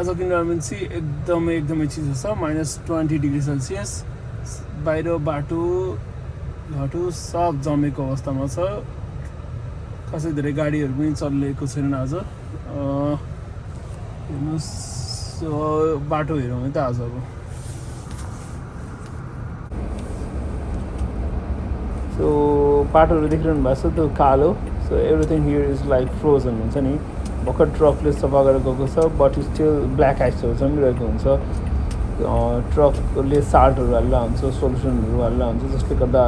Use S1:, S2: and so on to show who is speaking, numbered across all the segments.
S1: आजको इन्भाइरोमेन्ट चाहिँ एकदमै चिसो छ -20 डिग्री सेल्सियस बाहिर बाटो घाटो सब जमेको अवस्थामा छ खासै धेरै गाडीहरू पनि चलेको छैन आज हेर्नुहोस् बाटो हेरौँ है त आज अब सो बाटोहरू देखिरहनु भएको छ त्यो कालो so everything here is like frozen हुन्छ नि भर्खर ट्रकले सफा गरेर गएको छ बट स्टिल ब्ल्याक आइसहरू जमिरहेको हुन्छ ट्रकले साल्टहरू हालेर हुन्छ सोल्युसनहरू हालेर हुन्छ जसले गर्दा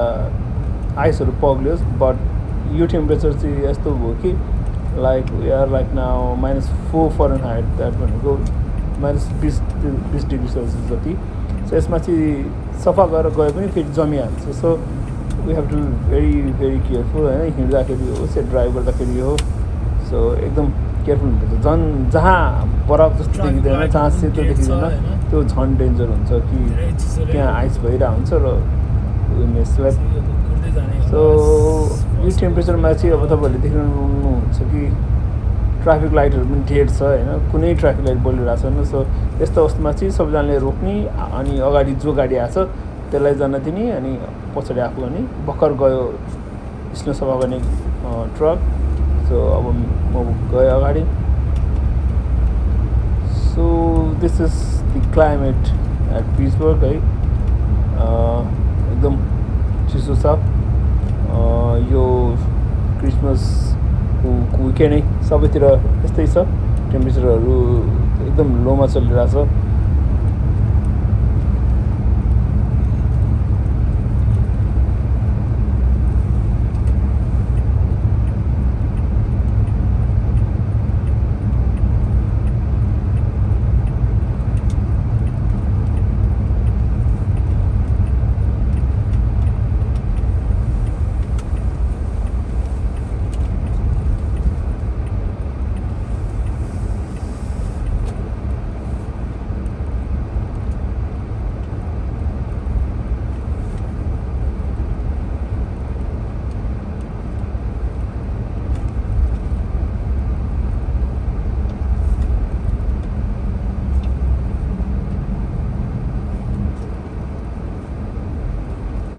S1: आइसहरू पग्लियोस् बट यो टेम्परेचर चाहिँ यस्तो भयो कि like we are like now -4 fahrenheit that भनेको -20 डिग्री सेल्सियस जति सो यसमा चाहिँ सफा गरेर गए पनि फेरि जमिहाल्छ so we have to very careful होइन हिँड्दाखेरि होस् या ड्राइभ गर्दाखेरि हो सो एकदम केयरफुल हुनुपर्छ झन् जहाँ बरफ जस्तो देखिँदैन जहाँ सेतो देखिँदैन त्यो झन् डेन्जर हुन्छ कि त्यहाँ आइस भइरहेको हुन्छ र स्ल्याप सो यो टेम्परेचरमा चाहिँ अब तपाईँहरूले देख्नुहुन्छ कि ट्राफिक लाइटहरू पनि डेड छ होइन कुनै ट्राफिक लाइट बलिरहेको छैन सो यस्तो अवस्थामा चाहिँ सबैजनाले रोक्ने अनि अगाडि जो गाडी आएको छ त्यसलाई जान दिने अनि पछाडि आफू अनि भर्खर गयो स्नो सफा गर्ने ट्रक सो अब म गएँ अगाडि so this is the climate at Pittsburgh है एकदम चिसो छ यो क्रिसमसको विकेन्डै सबैतिर यस्तै छ टेम्परेचरहरू एकदम लोमा चलिरहेको छ